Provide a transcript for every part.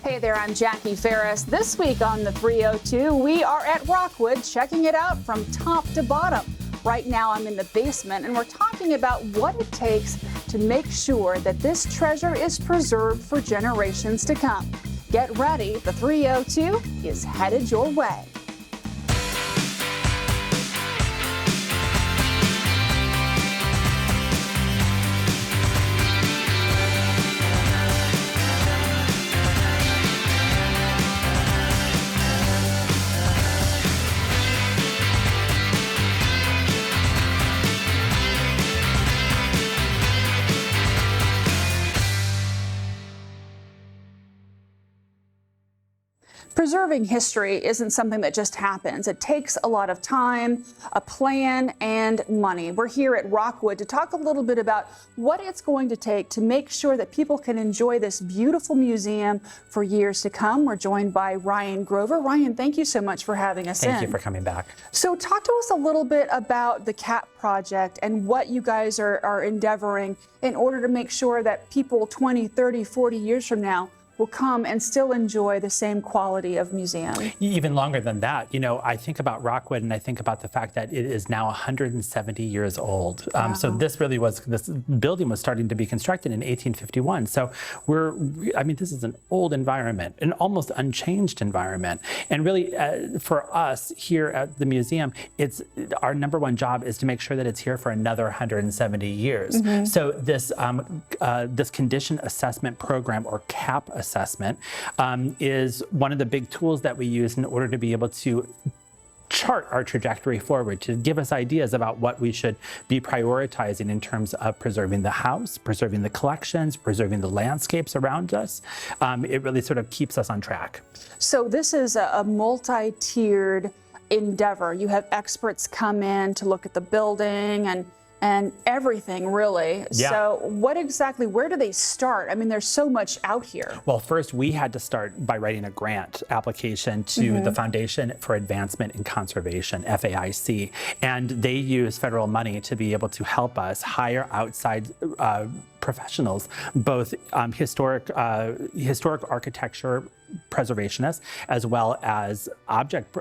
Hey there, I'm Jackie Ferris. This week on the 302, we are at Rockwood checking it out from top to bottom. Right now I'm in the basement and we're talking about what it takes to make sure that this treasure is preserved for generations to come. Get ready, the 302 is headed your way. Preserving history isn't something that just happens. It takes a lot of time, a plan, and money. We're here at Rockwood to talk a little bit about what it's going to take to make sure that people can enjoy this beautiful museum for years to come. We're joined by Ryan Grover. Ryan, thank you so much for having us in. Thank you for coming back. So talk to us a little bit about the CAP project and what you guys are endeavoring in order to make sure that people 20, 30, 40 years from now will come and still enjoy the same quality of museum. Even longer than that. You know, I think about Rockwood and I think about the fact that it is now 170 years old. Wow. So this building was starting to be constructed in 1851. So this is an old environment, an almost unchanged environment. And really for us here at the museum, it's our number one job is to make sure that it's here for another 170 years. Mm-hmm. So this condition assessment program, or CAP assessment, is one of the big tools that we use in order to be able to chart our trajectory forward, to give us ideas about what we should be prioritizing in terms of preserving the house, preserving the collections, preserving the landscapes around us. It really sort of keeps us on track. So this is a multi-tiered endeavor. You have experts come in to look at the building and everything, really. Yeah. So where do they start? I mean, there's so much out here. Well, first we had to start by writing a grant application to the Foundation for Advancement in Conservation, FAIC, and they use federal money to be able to help us hire outside professionals, both historic architecture preservationists as well as object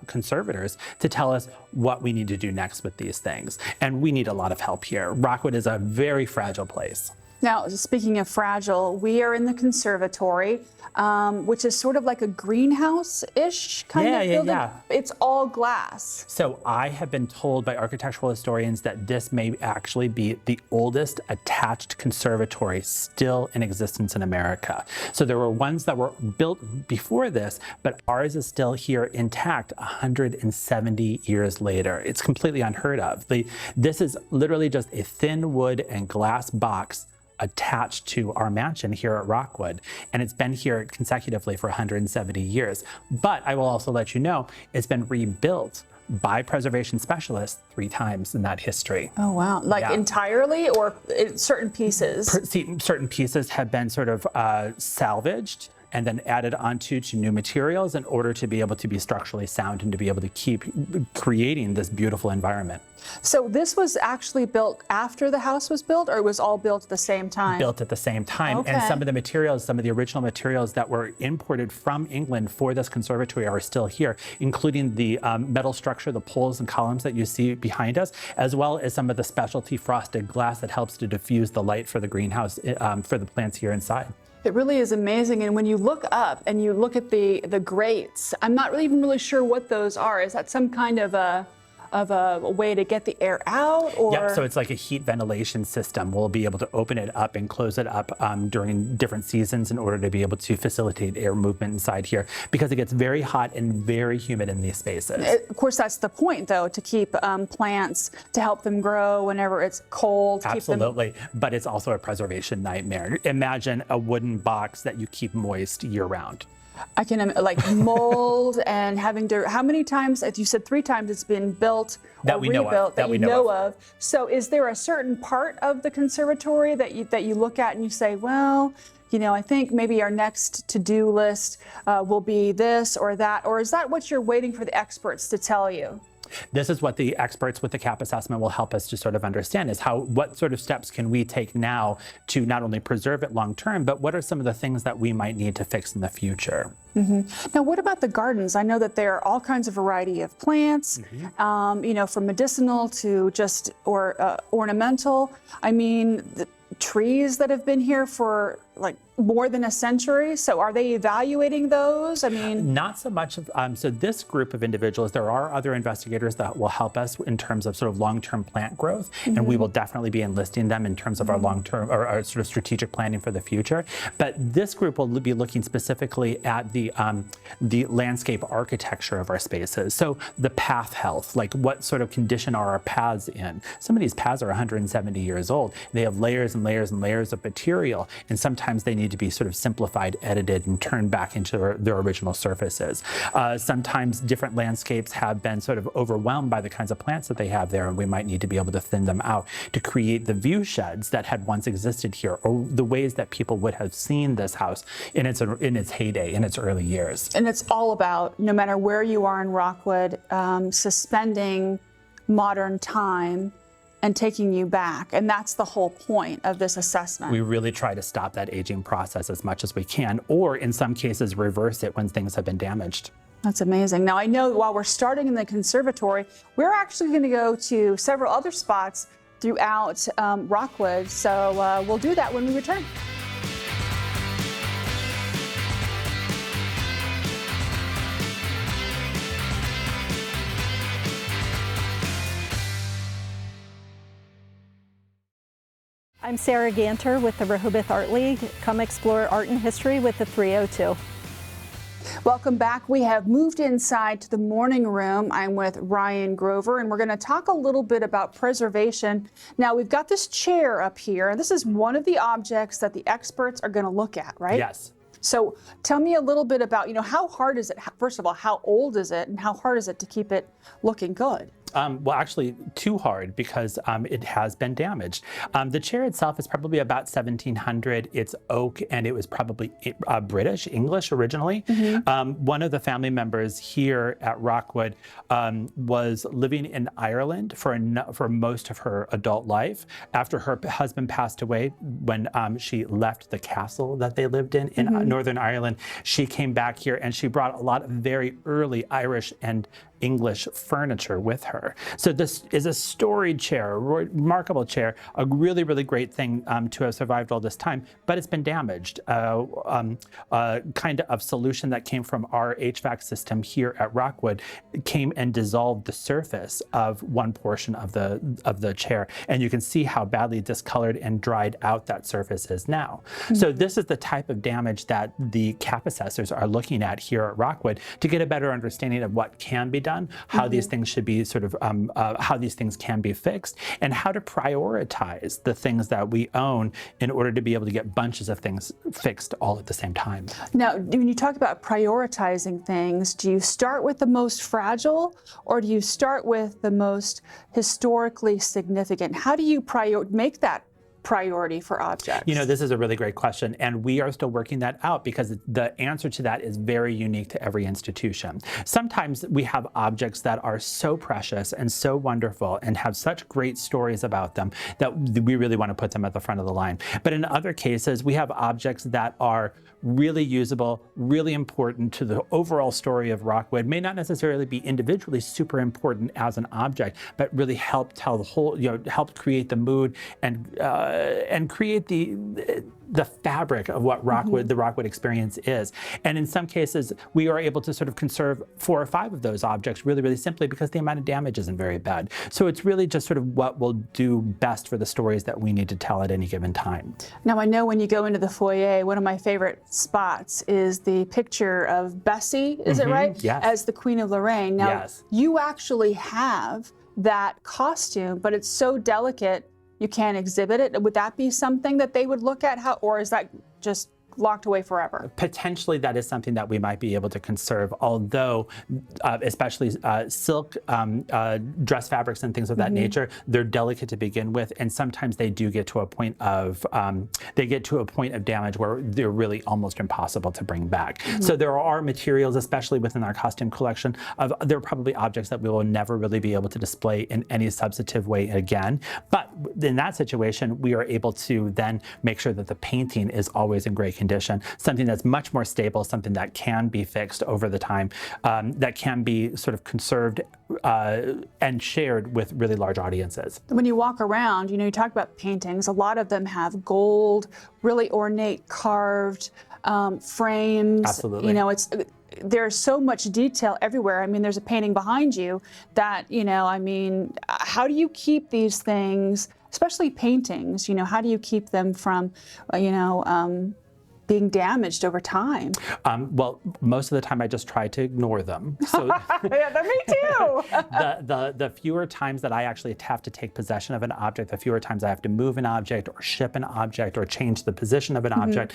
conservators, to tell us what we need to do next with these things. And we need a lot of help here. Rockwood is a very fragile place. Now, speaking of fragile, we are in the conservatory, which is sort of like a greenhouse-ish kind of building. Yeah. It's all glass. So I have been told by architectural historians that this may actually be the oldest attached conservatory still in existence in America. So there were ones that were built before this, but ours is still here intact 170 years later. It's completely unheard of. This is literally just a thin wood and glass box attached to our mansion here at Rockwood, and it's been here consecutively for 170 years. But I will also let you know, it's been rebuilt by preservation specialists 3 times in that history. Oh, wow. Entirely, or certain pieces? Certain pieces have been sort of salvaged and then added onto new materials in order to be able to be structurally sound and to be able to keep creating this beautiful environment. So this was actually built after the house was built, or it was all built at the same time? Built at the same time. Okay. And some of the original materials that were imported from England for this conservatory are still here, including the metal structure, the poles and columns that you see behind us, as well as some of the specialty frosted glass that helps to diffuse the light for the greenhouse for the plants here inside. It really is amazing. And when you look up and you look at the grates, I'm not even really sure what those are. Is that some kind of a way to get the air out? Or? Yep, so it's like a heat ventilation system. We'll be able to open it up and close it up during different seasons in order to be able to facilitate air movement inside here, because it gets very hot and very humid in these spaces. Of course, that's the point, though, to keep plants, to help them grow whenever it's cold. Absolutely, but it's also a preservation nightmare. Imagine a wooden box that you keep moist year-round. I can, like, mold and having to, how many times, as you said 3 times it's been built or rebuilt that you know of. So is there a certain part of the conservatory that you look at and you say, well, you know, I think maybe our next to-do list will be this or that, or is that what you're waiting for the experts to tell you? This is what the experts with the CAP assessment will help us to sort of understand, is what sort of steps can we take now to not only preserve it long term, but what are some of the things that we might need to fix in the future. Now, what about the gardens? I know that there are all kinds of variety of plants, from medicinal to just ornamental. I mean, the trees that have been here for like more than a century. So are they evaluating those? I mean, not so much. So this group of individuals, there are other investigators that will help us in terms of sort of long-term plant growth, and we will definitely be enlisting them in terms of our long-term or our sort of strategic planning for the future. But this group will be looking specifically at the landscape architecture of our spaces. So the path health, like what sort of condition are our paths in? Some of these paths are 170 years old. They have layers and layers and layers of material, and sometimes they need to be sort of simplified, edited, and turned back into their original surfaces. Sometimes different landscapes have been sort of overwhelmed by the kinds of plants that they have there, and we might need to be able to thin them out to create the view sheds that had once existed here, or the ways that people would have seen this house in its heyday, in its early years. And it's all about, no matter where you are in Rockwood, suspending modern time and taking you back. And that's the whole point of this assessment. We really try to stop that aging process as much as we can, or in some cases reverse it when things have been damaged. That's amazing. Now, I know while we're starting in the conservatory, we're actually going to go to several other spots throughout Rockwood. So we'll do that when we return. I'm Sarah Ganter with the Rehoboth Art League. Come explore art and history with the 302. Welcome back. We have moved inside to the morning room. I'm with Ryan Grover, and we're going to talk a little bit about preservation. Now, we've got this chair up here, and this is one of the objects that the experts are going to look at, right? Yes. So tell me a little bit about, how hard is it? First of all, how old is it, and how hard is it to keep it looking good? Well, actually, too hard, because it has been damaged. The chair itself is probably about 1700. It's oak, and it was probably British, English originally. One of the family members here at Rockwood was living in Ireland for most of her adult life. After her husband passed away, when she left the castle that they lived in Northern Ireland, she came back here, and she brought a lot of very early Irish and English furniture with her. So this is a storied chair, a remarkable chair, a really, really great thing to have survived all this time, but it's been damaged. Kind of solution that came from our HVAC system here at Rockwood came and dissolved the surface of one portion of the chair, and you can see how badly discolored and dried out that surface is now. So this is the type of damage that the CAP assessors are looking at here at Rockwood to get a better understanding of what can be done, how these things should be sort of, how these things can be fixed, and how to prioritize the things that we own in order to be able to get bunches of things fixed all at the same time. Now, when you talk about prioritizing things, do you start with the most fragile, or do you start with the most historically significant? How do you make that priority for objects? This is a really great question, and we are still working that out, because the answer to that is very unique to every institution. Sometimes we have objects that are so precious and so wonderful and have such great stories about them that we really want to put them at the front of the line. But in other cases, we have objects that are really usable, really important to the overall story of Rockwood, may not necessarily be individually super important as an object, but really help tell the whole, help create the mood and create the fabric of what Rockwood, the Rockwood experience is. And in some cases, we are able to sort of conserve 4 or 5 of those objects really, really simply because the amount of damage isn't very bad. So it's really just sort of what will do best for the stories that we need to tell at any given time. Now, I know when you go into the foyer, one of my favorite spots is the picture of Bessie, is it right? Yes. As the Queen of Lorraine. Now, yes. You actually have that costume, but it's so delicate you can't exhibit it. Would that be something that they would look at? Or is that just locked away forever. Potentially that is something that we might be able to conserve, although especially silk dress fabrics and things of that nature, they're delicate to begin with, and sometimes they do get to a point of damage where they're really almost impossible to bring back. So there are materials, especially within our costume collection, there are probably objects that we will never really be able to display in any substantive way again. But in that situation, we are able to then make sure that the painting is always in great condition, something that's much more stable, something that can be fixed over the time, that can be sort of conserved and shared with really large audiences. When you walk around, you talk about paintings, a lot of them have gold, really ornate carved frames. Absolutely. There's so much detail everywhere. I mean, there's a painting behind you that, how do you keep these things, especially paintings, how do you keep them from, being damaged over time? Well, most of the time I just try to ignore them. So yeah, me too. the fewer times that I actually have to take possession of an object, the fewer times I have to move an object or ship an object or change the position of an object,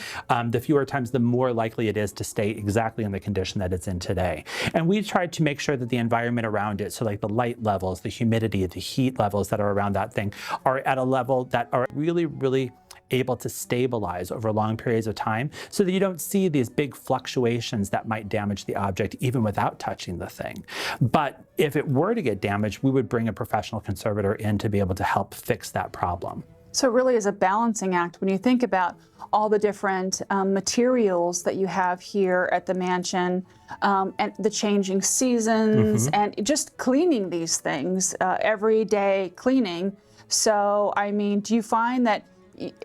the fewer times, the more likely it is to stay exactly in the condition that it's in today. And we tried to make sure that the environment around it, so like the light levels, the humidity, the heat levels that are around that thing, are at a level that are really, really able to stabilize over long periods of time, so that you don't see these big fluctuations that might damage the object even without touching the thing. But if it were to get damaged, we would bring a professional conservator in to be able to help fix that problem. So it really is a balancing act when you think about all the different materials that you have here at the mansion, and the changing seasons, and just cleaning these things, everyday cleaning. So, do you find that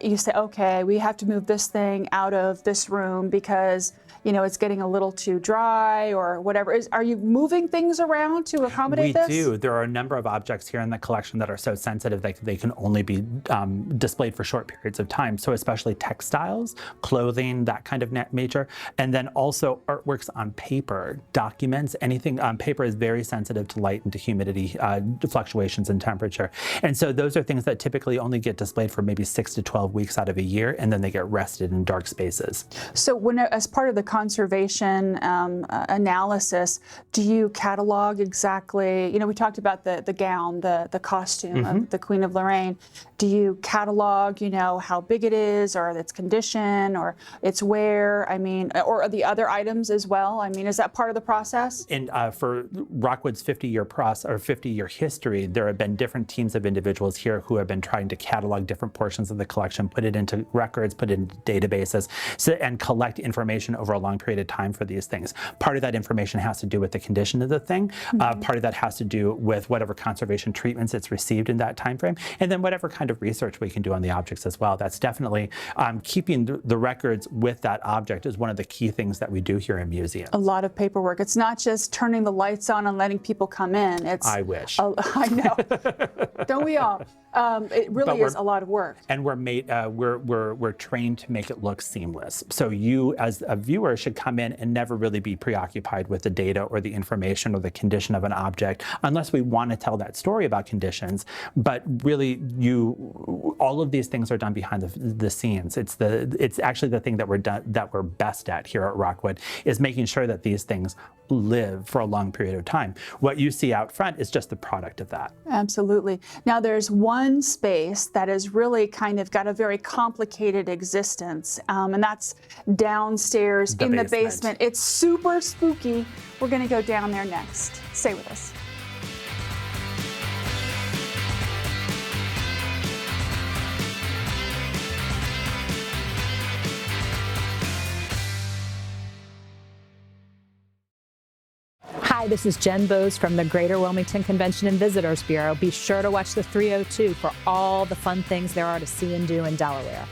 you say, okay, we have to move this thing out of this room because, it's getting a little too dry or whatever? Are you moving things around to accommodate this? We do. There are a number of objects here in the collection that are so sensitive that they can only be displayed for short periods of time. So especially textiles, clothing, that kind of nature. And then also artworks on paper, documents, anything on paper is very sensitive to light and to humidity fluctuations in temperature. And so those are things that typically only get displayed for maybe 6 to 12 weeks out of a year, and then they get rested in dark spaces. So as part of the conservation analysis, do you catalog exactly, we talked about the gown, the costume of the Queen of Lorraine. Do you catalog, how big it is, or its condition, or its wear, or the other items as well? Is that part of the process? And for Rockwood's 50-year history, there have been different teams of individuals here who have been trying to catalog different portions of the collection, put it into records, put it into databases, and collect information over a long period of time for these things. Part of that information has to do with the condition of the thing. Part of that has to do with whatever conservation treatments it's received in that time frame, and then whatever kind of research we can do on the objects as well. That's definitely keeping the records with that object is one of the key things that we do here in museums. A lot of paperwork. It's not just turning the lights on and letting people come in. I wish. I know. Don't we all? It really is a lot of work. And we're trained to make it look seamless. So you, as a viewer, should come in and never really be preoccupied with the data or the information or the condition of an object, unless we want to tell that story about conditions. But really, all of these things are done behind the scenes. It's actually the thing that we're best at here at Rockwood, is making sure that these things live for a long period of time. What you see out front is just the product of that. Absolutely. Now there's one space that has really kind of got a very complicated existence, and that's downstairs in the basement. It's super spooky. We're going to go down there next. Stay with us. Hi, this is Jen Bose from the Greater Wilmington Convention and Visitors Bureau. Be sure to watch the 302 for all the fun things there are to see and do in Delaware.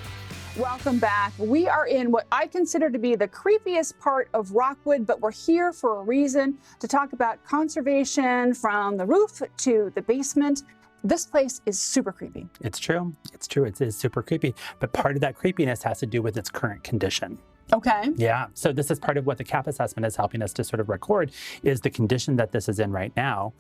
Welcome back. We are in what I consider to be the creepiest part of Rockwood, but we're here for a reason, to talk about conservation from the roof to the basement. This place is super creepy. It's true. It's true. It is super creepy. But part of that creepiness has to do with its current condition. Okay. Yeah. So this is part of what the CAP assessment is helping us to sort of record, is the condition that this is in right now.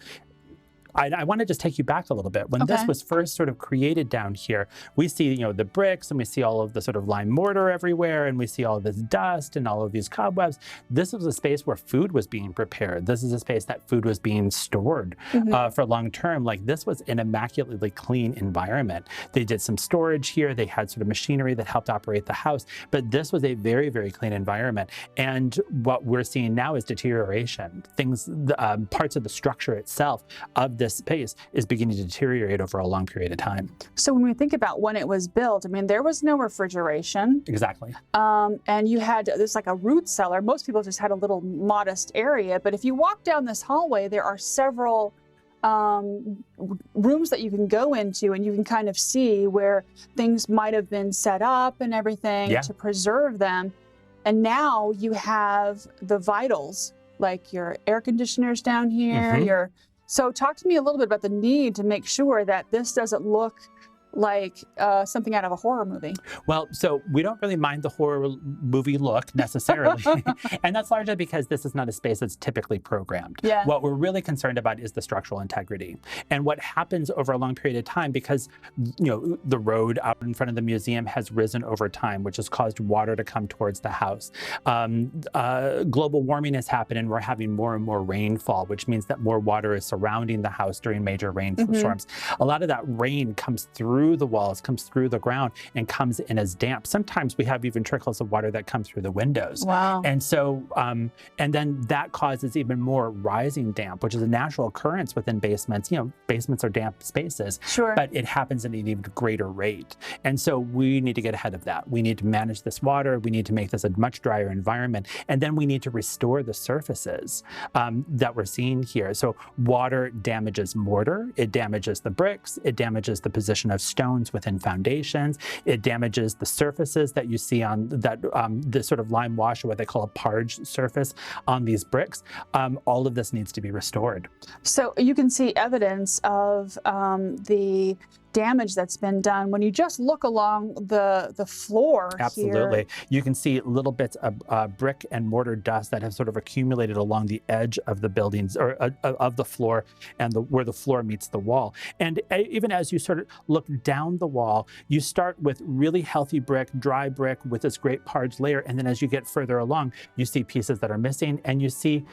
I want to just take you back a little bit. When this Okay. was first sort of created down here, we see, the bricks, and we see all of the sort of lime mortar everywhere, and we see all of this dust and all of these cobwebs. This was a space where food was being prepared. This is a space that food was being stored for long term. Like, this was an immaculately clean environment. They did some storage here. They had sort of machinery that helped operate the house, but this was a very, very clean environment. And what we're seeing now is deterioration. Parts of the structure itself of this space is beginning to deteriorate over a long period of time. So when we think about when it was built, I mean, there was no refrigeration. Exactly. And you had, there's like a root cellar. Most people just had a little modest area. But if you walk down this hallway, there are several rooms that you can go into, and you can kind of see where things might have been set up and everything to preserve them. And now you have the vitals, like your air conditioners down here. So talk to me a little bit about the need to make sure that this doesn't look like something out of a horror movie. Well, so we don't really mind the horror movie look necessarily. And that's largely because this is not a space that's typically programmed. Yeah. What we're really concerned about is the structural integrity. And what happens over a long period of time, because the road out in front of the museum has risen over time, which has caused water to come towards the house. Global warming has happened, and we're having more and more rainfall, which means that more water is surrounding the house during major rainstorms. A lot of that rain comes through the walls, comes through the ground, and comes in as damp. Sometimes we have even trickles of water that come through the windows. Wow. And so, and then that causes even more rising damp, which is a natural occurrence within basements. Basements are damp spaces, but it happens at an even greater rate. And so we need to get ahead of that. We need to manage this water. We need to make this a much drier environment. And then we need to restore the surfaces that we're seeing here. So water damages mortar, it damages the bricks, it damages the position of stones within foundations. It damages the surfaces that you see on that, this sort of lime wash, or what they call a parge surface on these bricks. All of this needs to be restored. So you can see evidence of the damage that's been done when you just look along the floor. Absolutely. Here. You can see little bits of brick and mortar dust that have sort of accumulated along the edge of the buildings, or of the floor, and where the floor meets the wall. And even as you sort of look down the wall, you start with really healthy brick, dry brick with this great parge layer. And then as you get further along, you see pieces that are missing, and you see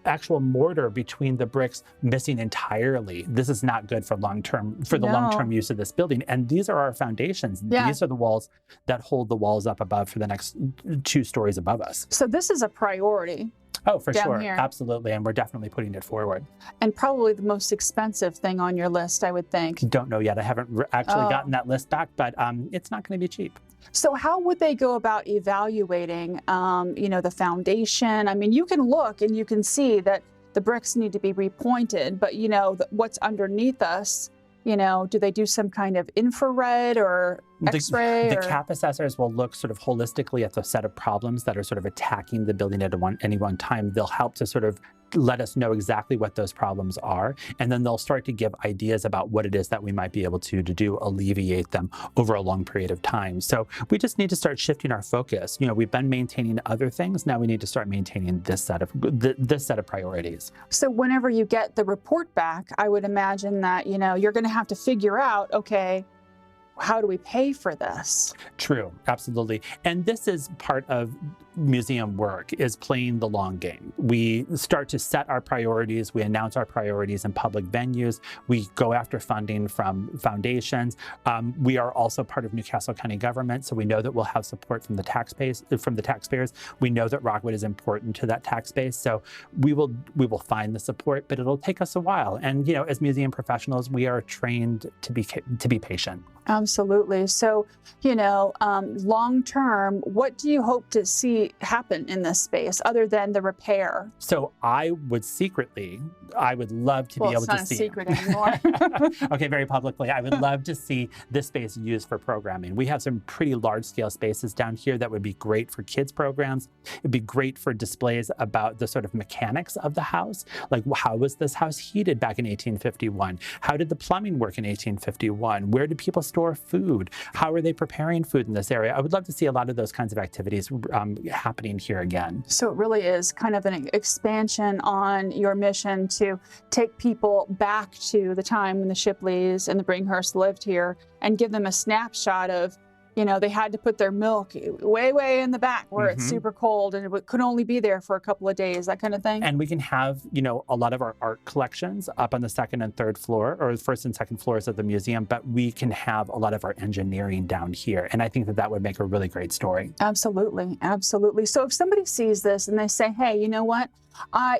actual mortar between the bricks missing entirely. This is not good for the long-term use of this building. And these are our foundations. These are the walls that hold the walls up above for the next 2 stories above us. So this is a priority. Oh, for sure. Here. Absolutely. And we're definitely putting it forward. And probably the most expensive thing on your list, I would think. Don't know yet. I haven't actually gotten that list back, but it's not going to be cheap. So how would they go about evaluating, the foundation? I mean, you can look and you can see that the bricks need to be repointed, but what's underneath us, do they do some kind of infrared or X-ray? The CAP assessors will look sort of holistically at the set of problems that are sort of attacking the building at any one time. They'll help to sort of let us know exactly what those problems are, and then they'll start to give ideas about what it is that we might be able to alleviate them over a long period of time. So we just need to start shifting our focus. We've been maintaining other things. Now we need to start maintaining this set of priorities. So whenever you get the report back, I would imagine that, you're going to have to figure out, okay, how do we pay for this? True, absolutely. And this is part of museum work, is playing the long game. We start to set our priorities. We announce our priorities in public venues. We go after funding from foundations. We are also part of Newcastle County government, so we know that we'll have support from the taxpayers. We know that Rockwood is important to that tax base, so we will find the support, but it'll take us a while. And as museum professionals, we are trained to be patient. Absolutely. So, long term, what do you hope to see happen in this space other than the repair? So I would love to be able to see. Well, it's not a secret anymore. Okay, very publicly, I would love to see this space used for programming. We have some pretty large scale spaces down here that would be great for kids programs. It'd be great for displays about the sort of mechanics of the house. Like, how was this house heated back in 1851? How did the plumbing work in 1851? Where did people store food? How are they preparing food in this area? I would love to see a lot of those kinds of activities happening here again. So it really is kind of an expansion on your mission to take people back to the time when the Shipleys and the Bringhursts lived here and give them a snapshot of, you know, they had to put their milk way in the back where it's super cold and it could only be there for a couple of days, that kind of thing. And we can have, you know, a lot of our art collections up on the second and third floor, or the first and second floors of the museum, but we can have a lot of our engineering down here. And I think that that would make a really great story. Absolutely, absolutely. So if somebody sees this and they say, hey, you know what? I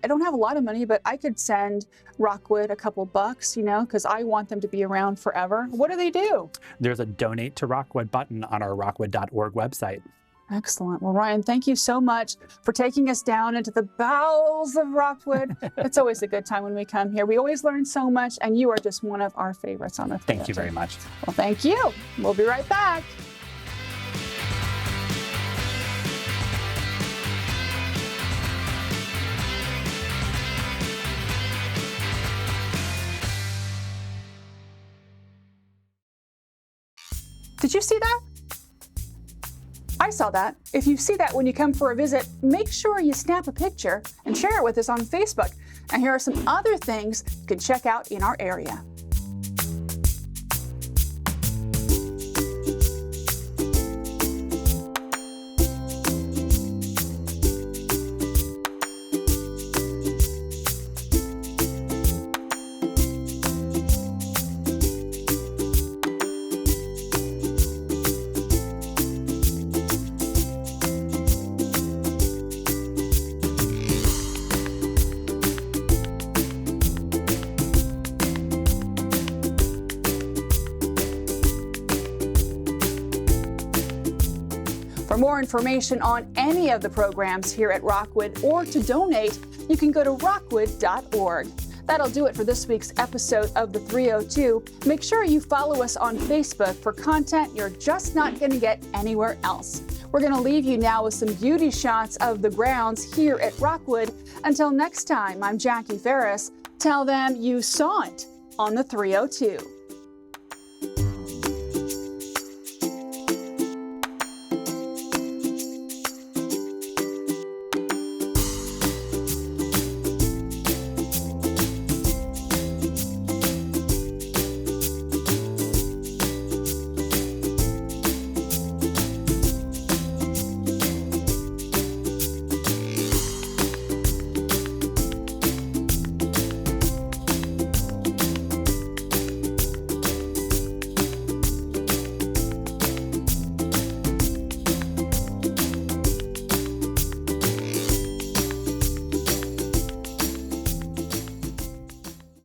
don't have a lot of money, but I could send Rockwood a couple bucks, you know, because I want them to be around forever. What do they do? There's a donate to Rockwood button on our rockwood.org website. Excellent. Well, Ryan, thank you so much for taking us down into the bowels of Rockwood. It's always a good time when we come here. We always learn so much, and you are just one of our favorites on the theater. Thank you very much. Well, thank you. We'll be right back. Did you see that? I saw that. If you see that when you come for a visit, make sure you snap a picture and share it with us on Facebook. And here are some other things you can check out in our area. For more information on any of the programs here at Rockwood or to donate, you can go to rockwood.org. That'll do it for this week's episode of the 302. Make sure you follow us on Facebook for content you're just not going to get anywhere else. We're going to leave you now with some beauty shots of the grounds here at Rockwood. Until next time, I'm Jackie Ferris. Tell them you saw it on the 302.